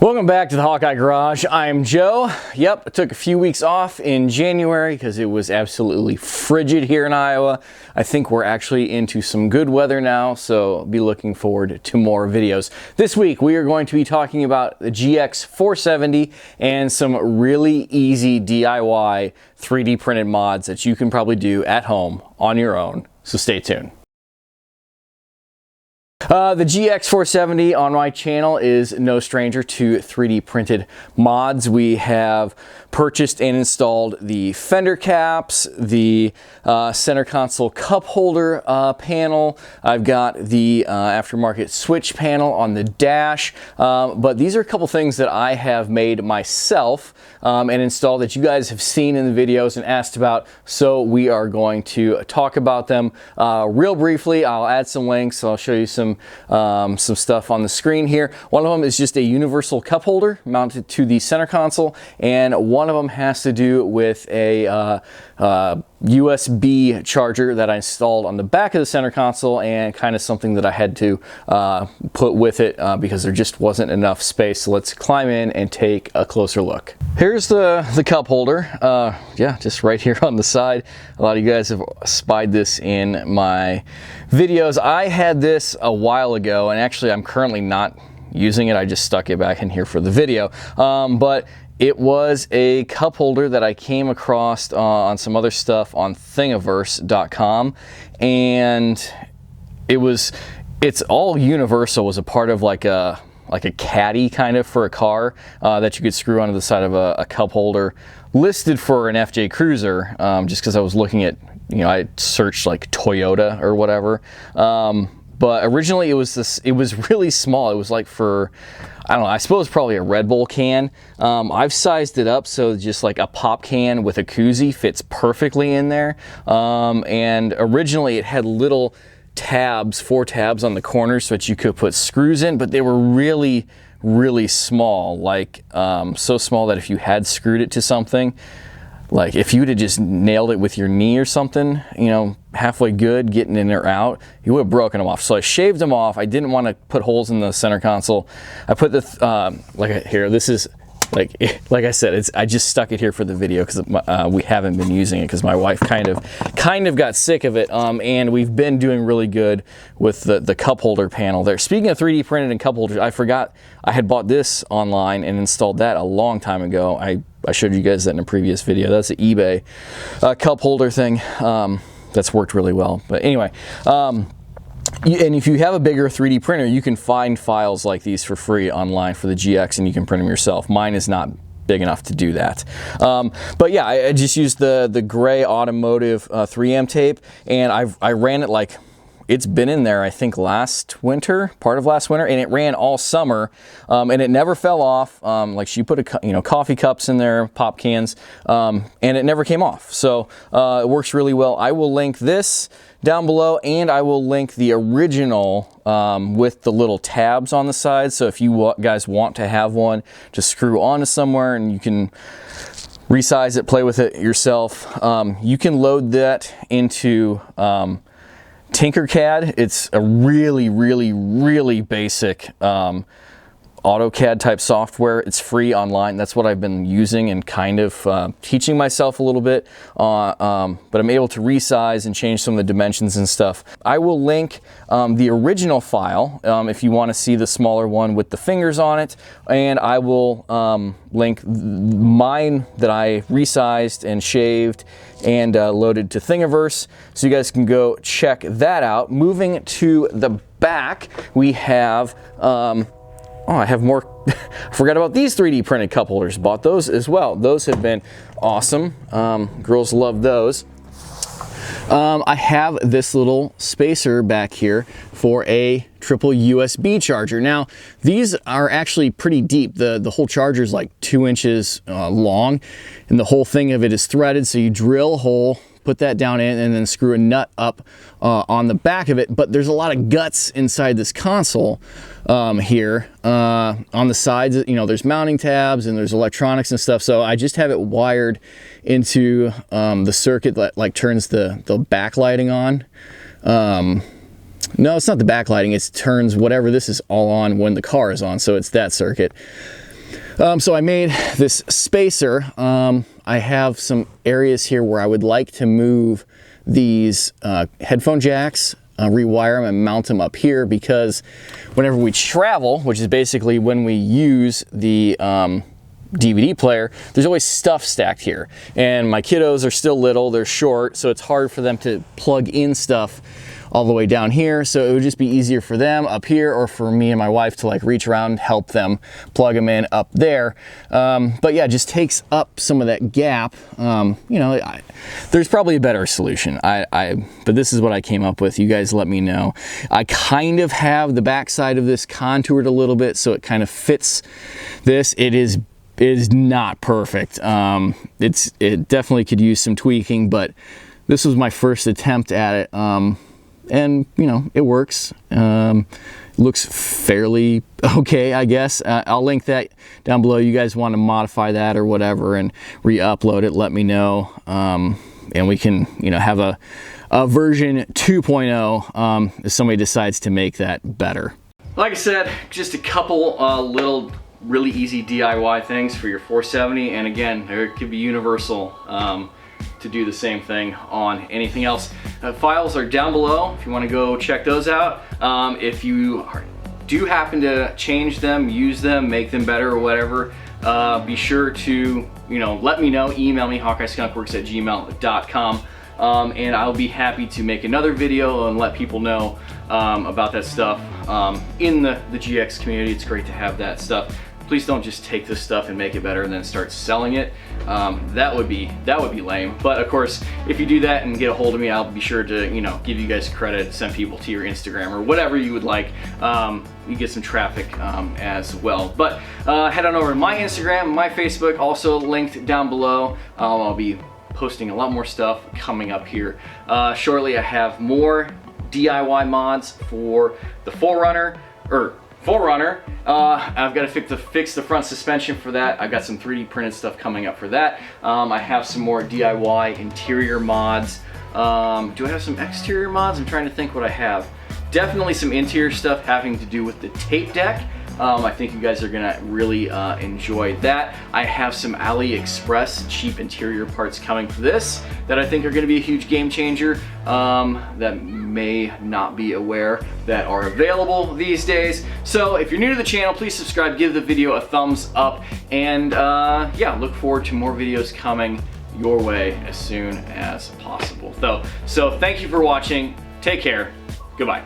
Welcome back to the Hawkeye Garage. I'm Joe. Yep, I took a few weeks off in January because it was absolutely frigid here in Iowa. I think we're actually into some good weather now, so be looking forward to more videos. This week we are going to be talking about the GX470 and some really easy DIY 3D printed mods that you can probably do at home on your own, so stay tuned. The GX470 on my channel is no stranger to 3D printed mods. We have purchased and installed the fender caps, the center console cup holder panel. I've got the aftermarket switch panel on the dash, but these are a couple things that I have made myself and installed that you guys have seen in the videos and asked about, so we are going to talk about them real briefly. I'll add some links. I'll show you some stuff on the screen here. One of them is just a universal cup holder mounted to the center console, and one of them has to do with a USB charger that I installed on the back of the center console, and kind of something that I had to put with it because there just wasn't enough space. So let's climb in and take a closer look. Here's the cup holder. Yeah, just right here on the side. A lot of you guys have spied this in my videos. I had this a while ago, and actually I'm currently not using it. I just stuck it back in here for the video. But it was a cup holder that I came across on some other stuff on thingiverse.com, and it's all universal. It was a part of like a caddy kind of for a car that you could screw onto the side of a cup holder, listed for an FJ Cruiser, just because I was looking at, I searched like Toyota or whatever. But originally it was really small. It was like for, I don't know, I suppose probably a Red Bull can. I've sized it up so just like a pop can with a koozie fits perfectly in there. And originally it had little tabs, 4 tabs on the corners so that you could put screws in, but they were really, really small. Like so small that if you had screwed it to something, like if you'd have just nailed it with your knee or something, halfway good, getting in or out, you would have broken them off. So I shaved them off. I didn't want to put holes in the center console. I put the, here, this is, like I said, I just stuck it here for the video because we haven't been using it because my wife kind of got sick of it, and we've been doing really good with the cup holder panel there. Speaking of 3D printed and cup holders, I forgot I had bought this online and installed that a long time ago. I showed you guys that in a previous video. That's an eBay cup holder thing that's worked really well. But anyway, and if you have a bigger 3D printer, you can find files like these for free online for the GX, and you can print them yourself. Mine is not big enough to do that. But yeah, I just used the gray automotive 3M tape, and I ran it like, it's been in there, I think last winter, part of last winter, and it ran all summer, and it never fell off. Like she put coffee cups in there, pop cans, and it never came off. So it works really well. I will link this down below, and I will link the original with the little tabs on the side. So if you guys want to have one to screw onto somewhere and you can resize it, play with it yourself, you can load that into Tinkercad. It's a really, really, really basic AutoCAD type software. It's free online. That's what I've been using and kind of teaching myself a little bit, but I'm able to resize and change some of the dimensions and stuff. I will link the original file if you want to see the smaller one with the fingers on it, and I will link mine that I resized and shaved and loaded to Thingiverse, so you guys can go check that out. Moving to the back, we have oh, I have more. I forgot about these 3D printed cup holders. Bought those as well. Those have been awesome. Girls love those. I have this little spacer back here for a triple USB charger. Now, these are actually pretty deep. The whole charger is like 2 inches long, and the whole thing of it is threaded. So you drill a hole, put that down in, and then screw a nut up on the back of it. But there's a lot of guts inside this console here on the sides. There's mounting tabs and there's electronics and stuff. So I just have it wired into the circuit that like turns the backlighting on. No, it's not the backlighting. It turns whatever this is all on when the car is on. So it's that circuit. So I made this spacer. I have some areas here where I would like to move these headphone jacks, rewire them and mount them up here, because whenever we travel, which is basically when we use the DVD player, there's always stuff stacked here. And my kiddos are still little, they're short, so it's hard for them to plug in stuff all the way down here. So it would just be easier for them up here, or for me and my wife to like reach around, help them plug them in up there. But yeah, it just takes up some of that gap. You know, there's probably a better solution. But this is what I came up with. You guys let me know. I kind of have the backside of this contoured a little bit, so it kind of fits this. It is not perfect. It definitely could use some tweaking, but this was my first attempt at it. And you know, it works. Looks fairly okay, I guess. I'll link that down below. You guys want to modify that or whatever and re-upload it, let me know. And we can, you know, have a version 2.0 if somebody decides to make that better. Like I said, just a couple little really easy DIY things for your 470, and again, it could be universal to do the same thing on anything else. Files are down below if you want to go check those out. If you do happen to change them, use them, make them better or whatever, be sure to, you know, let me know. Email me, hawkeyeskunkworks@gmail.com, and I'll be happy to make another video and let people know about that stuff in the GX community. It's great to have that stuff. Please don't just take this stuff and make it better and then start selling it. That would be lame. But of course, if you do that and get a hold of me, I'll be sure to, you know, give you guys credit, send people to your Instagram or whatever you would like. You get some traffic as well. But head on over to my Instagram, my Facebook, also linked down below. I'll be posting a lot more stuff coming up here shortly. I have more DIY mods for the 4Runner. I've got to fix the front suspension for that. I've got some 3D printed stuff coming up for that. I have some more DIY interior mods. Do I have some exterior mods? I'm trying to think what I have. Definitely some interior stuff having to do with the tape deck. I think you guys are gonna really enjoy that. I have some AliExpress cheap interior parts coming for this that I think are gonna be a huge game changer that may not be aware that are available these days. So if you're new to the channel, please subscribe, give the video a thumbs up, and yeah, look forward to more videos coming your way as soon as possible. So thank you for watching. Take care. Goodbye.